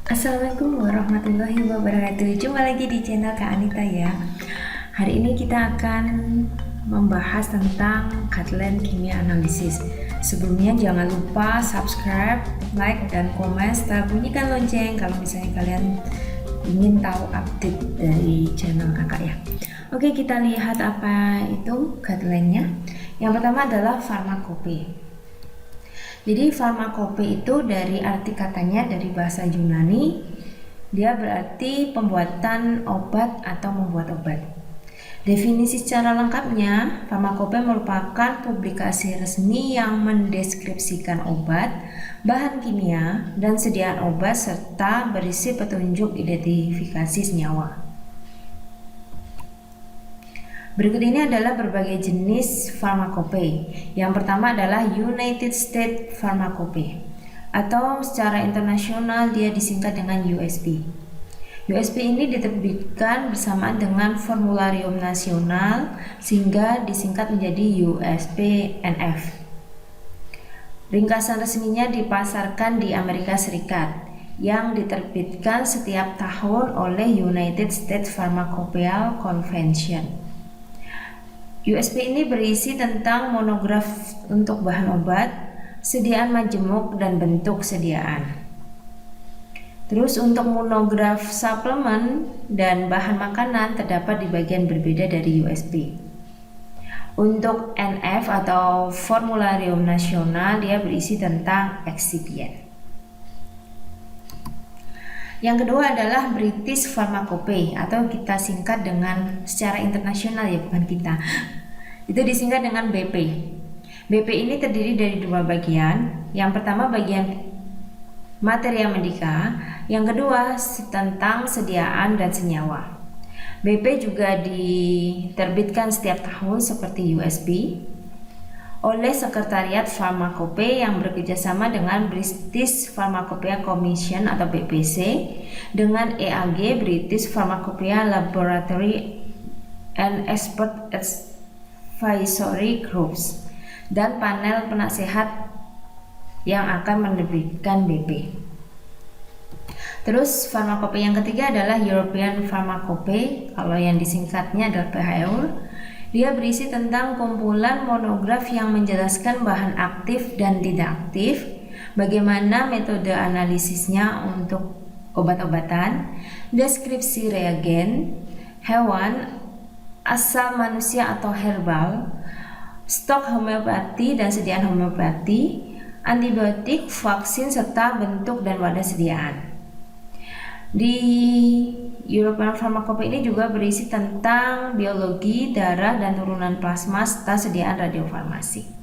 Assalamualaikum warahmatullahi wabarakatuh. Jumpa lagi di channel Kak Anita ya. Hari ini kita akan membahas tentang guideline kimia analisis. Sebelumnya jangan lupa subscribe, like, dan komen serta bunyikan lonceng kalau misalnya kalian ingin tahu update dari channel kakak ya. Oke, kita lihat apa itu guideline-nya. Yang pertama adalah farmakope. Jadi farmakope itu dari arti katanya dari bahasa Yunani, dia berarti pembuatan obat atau membuat obat. Definisi secara lengkapnya, farmakope merupakan publikasi resmi yang mendeskripsikan obat, bahan kimia, dan sediaan obat serta berisi petunjuk identifikasi senyawa. Berikut ini adalah berbagai jenis farmakope. Yang pertama adalah United States Pharmacope atau secara internasional dia disingkat dengan USP. USP ini diterbitkan bersamaan dengan Formularium Nasional sehingga disingkat menjadi USP-NF. Ringkasan resminya dipasarkan di Amerika Serikat yang diterbitkan setiap tahun oleh United States Pharmacopeal Convention. USP ini berisi tentang monograf untuk bahan obat, sediaan majemuk, dan bentuk sediaan. Terus untuk monograf suplemen dan bahan makanan terdapat di bagian berbeda dari USP. Untuk NF atau Formularium Nasional dia berisi tentang eksipien. Yang kedua adalah British Pharmacope atau kita singkat dengan secara internasional ya, bukan kita. Itu disingkat dengan BP. BP ini terdiri dari dua bagian. Yang pertama bagian materia medika, yang kedua tentang sediaan dan senyawa. BP juga diterbitkan setiap tahun seperti USB oleh Sekretariat Farmakope yang bekerjasama dengan British Pharmacopeia Commission atau BPC dengan EAG British Pharmacopeia Laboratory and Expert Advisory Groups dan panel penasehat yang akan menerbitkan BP. Terus farmakope yang ketiga adalah European Pharmacope, kalau yang disingkatnya adalah PHEUR. Dia berisi tentang kumpulan monograf yang menjelaskan bahan aktif dan tidak aktif, bagaimana metode analisisnya untuk obat-obatan, deskripsi reagen, hewan, asal manusia atau herbal, stok homeopati dan sediaan homeopati, antibiotik, vaksin, serta bentuk dan wadah sediaan. Di European Pharmacope ini juga berisi tentang biologi, darah, dan turunan plasma serta sediaan radiofarmasi.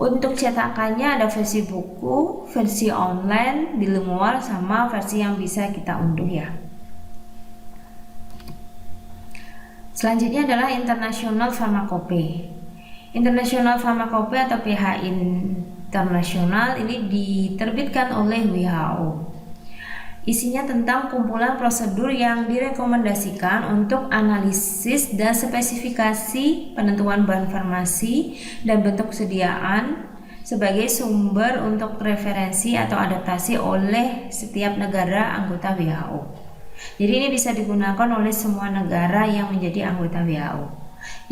Untuk cetakannya ada versi buku, versi online, bilingual, sama versi yang bisa kita unduh ya. Selanjutnya adalah International Pharmacope. International Pharmacope atau PH Internasional ini diterbitkan oleh WHO. Isinya tentang kumpulan prosedur yang direkomendasikan untuk analisis dan spesifikasi penentuan bahan farmasi dan bentuk sediaan sebagai sumber untuk referensi atau adaptasi oleh setiap negara anggota WHO. Jadi ini bisa digunakan oleh semua negara yang menjadi anggota WHO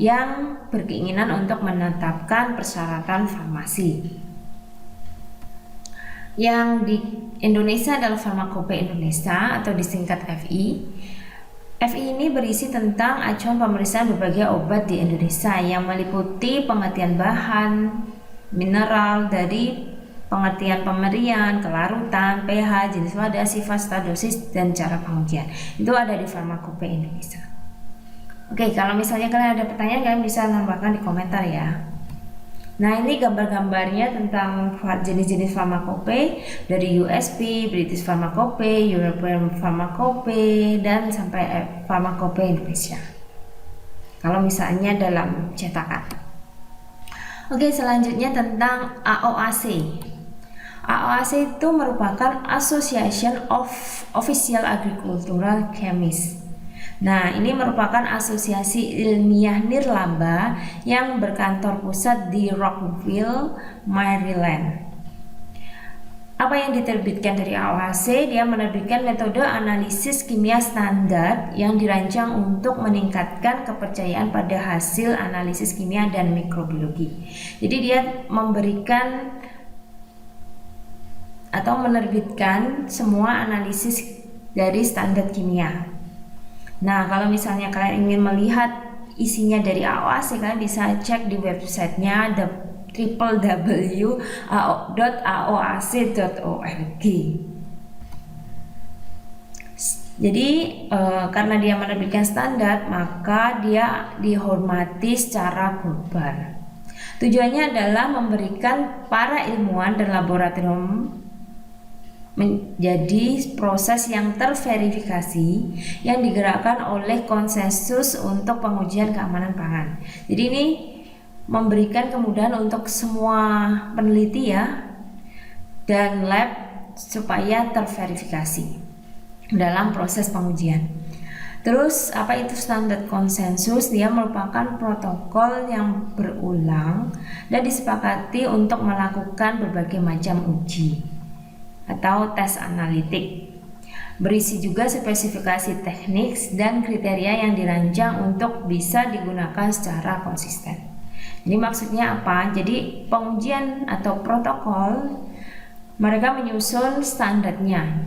yang berkeinginan untuk menetapkan persyaratan farmasi. Yang di Indonesia adalah Farmakope Indonesia atau disingkat FI. FI ini berisi tentang acuan pemeriksaan berbagai obat di Indonesia yang meliputi pengertian bahan, mineral dari pengertian pemberian, kelarutan, pH, jenis wadah, sifat, dosis, dan cara pengujian. Itu ada di Farmakope Indonesia. Oke, kalau misalnya kalian ada pertanyaan, kalian bisa tambahkan di komentar ya. Nah, ini gambar-gambarnya tentang jenis-jenis farmakope dari USP, British Pharmacope, European Pharmacope, dan sampai Farmakope Indonesia. Kalau misalnya dalam cetakan. Oke, selanjutnya tentang AOAC. AOAC itu merupakan Association of Official Agricultural Chemists. Nah, ini merupakan asosiasi ilmiah nirlaba yang berkantor pusat di Rockville, Maryland. Apa yang diterbitkan dari AOHC? Dia menerbitkan metode analisis kimia standar yang dirancang untuk meningkatkan kepercayaan pada hasil analisis kimia dan mikrobiologi. Jadi dia memberikan atau menerbitkan semua analisis dari standar kimia. Nah, kalau misalnya kalian ingin melihat isinya dari AOHC, kalian bisa cek di websitenya www.aohc.org. Jadi karena dia menerbitkan standar, maka dia dihormati secara global. Tujuannya adalah memberikan para ilmuwan dan laboratorium menjadi proses yang terverifikasi yang digerakkan oleh konsensus untuk pengujian keamanan pangan. Jadi ini memberikan kemudahan untuk semua peneliti dan lab supaya terverifikasi dalam proses pengujian. Terus apa itu standar konsensus? Dia merupakan protokol yang berulang dan disepakati untuk melakukan berbagai macam uji atau tes analitik. Berisi juga spesifikasi teknik dan kriteria yang dirancang untuk bisa digunakan secara konsisten. Ini maksudnya apa? Jadi pengujian atau protokol mereka menyusun standarnya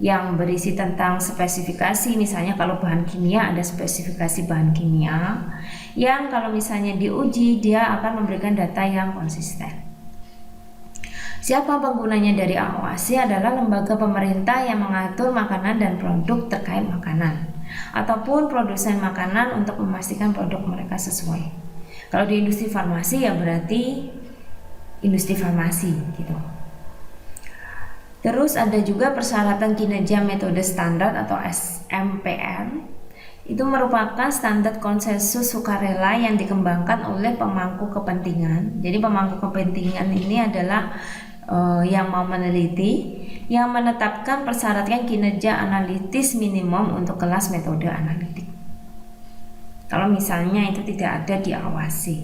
yang berisi tentang spesifikasi, misalnya kalau bahan kimia ada spesifikasi bahan kimia yang kalau misalnya diuji dia akan memberikan data yang konsisten. Siapa penggunanya dari AOHC adalah lembaga pemerintah yang mengatur makanan dan produk terkait makanan ataupun produsen makanan untuk memastikan produk mereka sesuai. Kalau di industri farmasi ya berarti industri farmasi gitu. Terus ada juga persyaratan kinerja metode standar atau SMPR. Itu merupakan standar konsensus sukarela yang dikembangkan oleh pemangku kepentingan. Jadi pemangku kepentingan ini adalah yang mau meneliti, yang menetapkan persyaratan kinerja analitis minimum untuk kelas metode analitik. Kalau misalnya itu tidak ada di AOHC.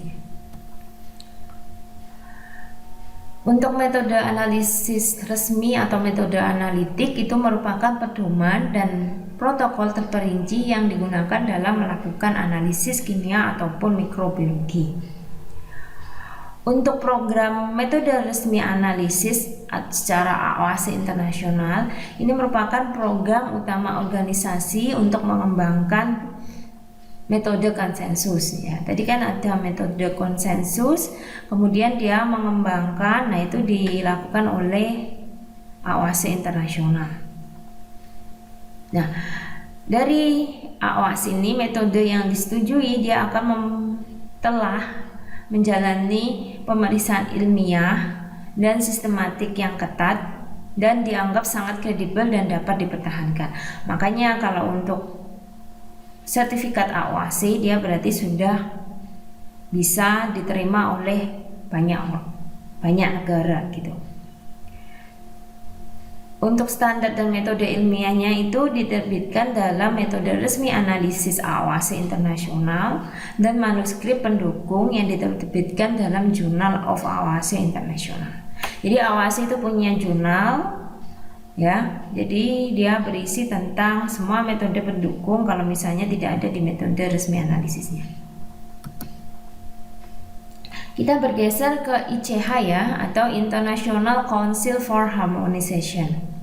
Untuk metode analisis resmi atau metode analitik itu merupakan pedoman dan protokol terperinci yang digunakan dalam melakukan analisis kimia ataupun mikrobiologi. Untuk program metode resmi analisis secara AOHC internasional, ini merupakan program utama organisasi untuk mengembangkan metode konsensus ya. Tadi kan ada metode konsensus, kemudian dia mengembangkan, nah itu dilakukan oleh AOHC internasional. Nah, dari AOHC ini metode yang disetujui dia akan telah menjalani pemeriksaan ilmiah dan sistematik yang ketat dan dianggap sangat kredibel dan dapat dipertahankan. Makanya kalau untuk sertifikat AOHC dia berarti sudah bisa diterima oleh banyak negara gitu. Untuk standar dan metode ilmiahnya itu diterbitkan dalam metode resmi analisis AOHC internasional dan manuskrip pendukung yang diterbitkan dalam Journal of AOHC International. Jadi AOHC itu punya jurnal ya, jadi dia berisi tentang semua metode pendukung kalau misalnya tidak ada di metode resmi analisisnya. Kita bergeser ke ICH ya, atau International Council for Harmonization.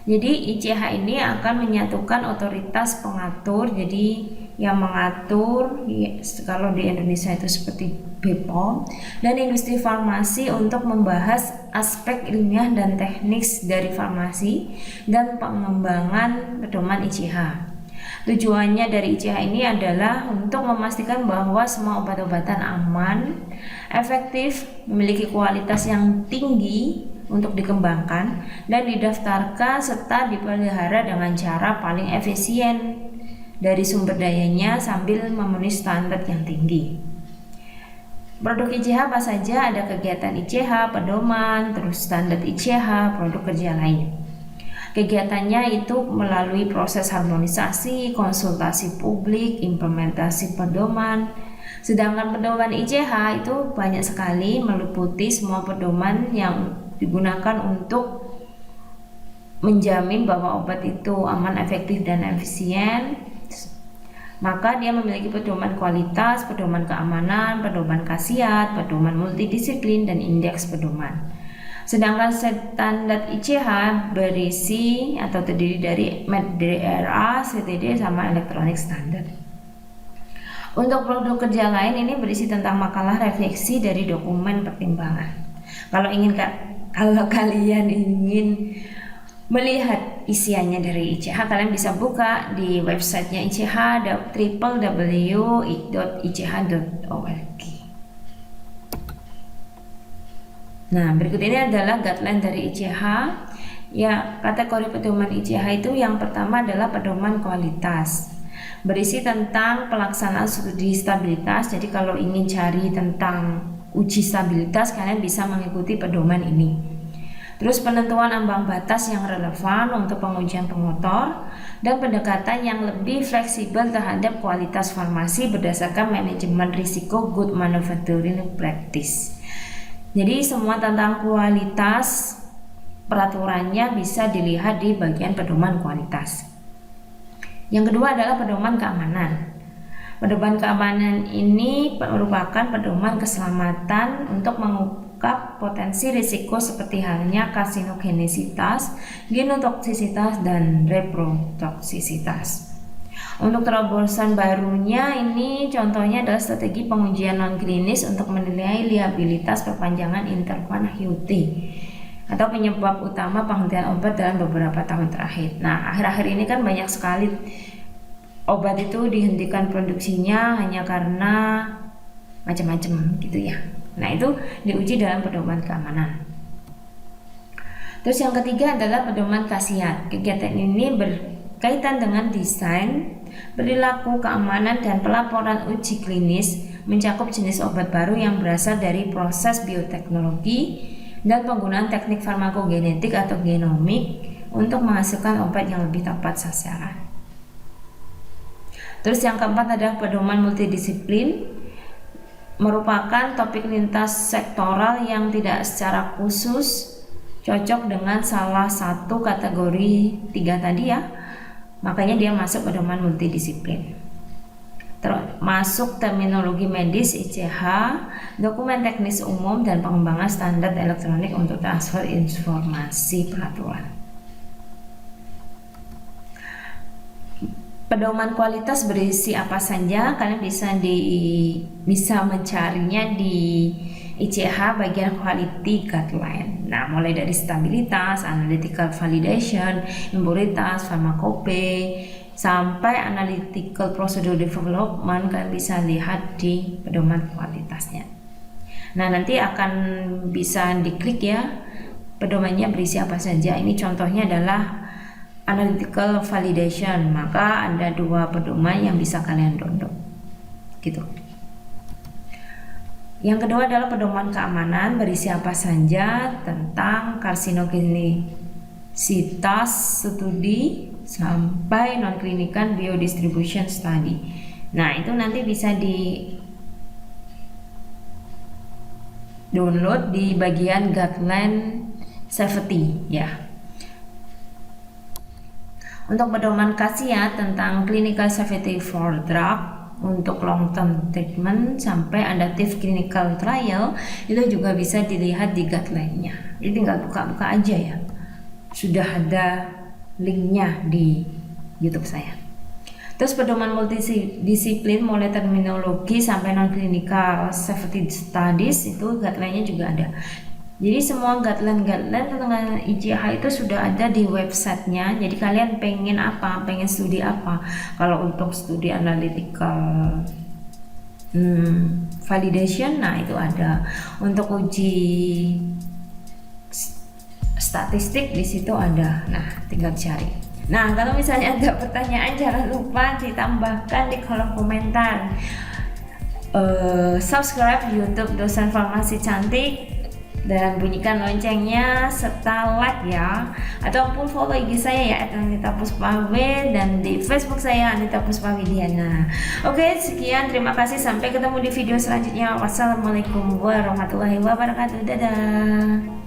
Jadi ICH ini akan menyatukan otoritas pengatur, jadi yang mengatur kalau di Indonesia itu seperti BPOM dan industri farmasi untuk membahas aspek ilmiah dan teknis dari farmasi dan pengembangan pedoman ICH. Tujuannya dari ICH ini adalah untuk memastikan bahwa semua obat-obatan aman, efektif, memiliki kualitas yang tinggi untuk dikembangkan dan didaftarkan serta dipelihara dengan cara paling efisien dari sumber dayanya sambil memenuhi standar yang tinggi. Produk ICH apa saja? Ada kegiatan ICH, pedoman, terus standar ICH, produk kerja lain. Kegiatannya itu melalui proses harmonisasi, konsultasi publik, implementasi pedoman. Sedangkan pedoman ICH itu banyak sekali meliputi semua pedoman yang digunakan untuk menjamin bahwa obat itu aman, efektif, dan efisien, maka dia memiliki pedoman kualitas, pedoman keamanan, pedoman khasiat, pedoman multidisiplin, dan indeks pedoman. Sedangkan standar ICH berisi atau terdiri dari MedDRA, CTD, sama Electronic Standard. Untuk produk kerja lain ini berisi tentang makalah refleksi dari dokumen pertimbangan. Kalau kalian ingin melihat isiannya dari ICH, kalian bisa buka di websitenya ICH, www.ich.org. Nah, berikut ini adalah guideline dari ICH. Ya, kategori pedoman ICH itu yang pertama adalah pedoman kualitas. Berisi tentang pelaksanaan studi stabilitas. Jadi kalau ingin cari tentang uji stabilitas, kalian bisa mengikuti pedoman ini. Terus penentuan ambang batas yang relevan untuk pengujian pemotor dan pendekatan yang lebih fleksibel terhadap kualitas farmasi berdasarkan manajemen risiko good manufacturing practice. Jadi semua tentang kualitas peraturannya bisa dilihat di bagian pedoman kualitas. Yang kedua adalah pedoman keamanan. Pedoman keamanan ini merupakan pedoman keselamatan untuk mengungkap potensi risiko seperti halnya karsinogenisitas, genotoksisitas, dan reprotoksisitas. Untuk terobosan barunya ini contohnya adalah strategi pengujian non-klinis untuk menilai liabilitas perpanjangan interval HUT atau penyebab utama penghentian obat dalam beberapa tahun terakhir. Nah, akhir-akhir ini kan banyak sekali obat itu dihentikan produksinya hanya karena macam-macam gitu ya. Nah, itu diuji dalam pedoman keamanan. Terus yang ketiga adalah pedoman khasiat. Kegiatan ini berkaitan dengan desain, perilaku, keamanan, dan pelaporan uji klinis, mencakup jenis obat baru yang berasal dari proses bioteknologi dan penggunaan teknik farmakogenetik atau genomik untuk menghasilkan obat yang lebih tepat sasaran. Terus yang keempat adalah pedoman multidisiplin, merupakan topik lintas sektoral yang tidak secara khusus cocok dengan salah satu kategori 3 tadi ya, makanya dia masuk pedoman multidisiplin. Termasuk terminologi medis ICH, dokumen teknis umum, dan pengembangan standar elektronik untuk transfer informasi peraturan. Pedoman kualitas berisi apa saja? Kalian bisa mencarinya di ICH bagian quality guideline. Nah, mulai dari stabilitas, analytical validation, impuritas, farmakope, sampai analytical procedure development, kalian bisa lihat di pedoman kualitasnya. Nah, nanti akan bisa diklik ya, pedomannya berisi apa saja. Ini contohnya adalah analytical validation, maka ada 2 pedoman yang bisa kalian download gitu. Yang kedua adalah pedoman keamanan, berisi apa saja tentang karsinogenisitas studi sampai non-klinikan biodistribution study. Nah, itu nanti bisa di download di bagian guideline safety ya. Untuk pedoman khasiat tentang clinical safety for drug untuk long term treatment sampai adaptive clinical trial itu juga bisa dilihat di guideline-nya. Jadi tinggal buka-buka aja ya. Sudah ada linknya di YouTube saya. Terus pedoman multidisiplin mulai terminologi sampai non clinical safety studies itu guideline-nya juga ada. Jadi semua guideline tentang ICH itu sudah ada di websitenya. Jadi kalian pengen apa, pengen studi apa. Kalau untuk studi analytical validation, nah itu ada. Untuk uji statistik di situ ada. Nah, tinggal cari. Nah, kalau misalnya ada pertanyaan jangan lupa ditambahkan di kolom komentar. Subscribe YouTube Dosen Farmasi Cantik dan bunyikan loncengnya serta like ya, ataupun follow IG saya ya @anitapuspawe dan di Facebook saya Anita Puspawidiana. Oke, sekian, terima kasih, sampai ketemu di video selanjutnya. Wassalamualaikum warahmatullahi wabarakatuh. Dadah.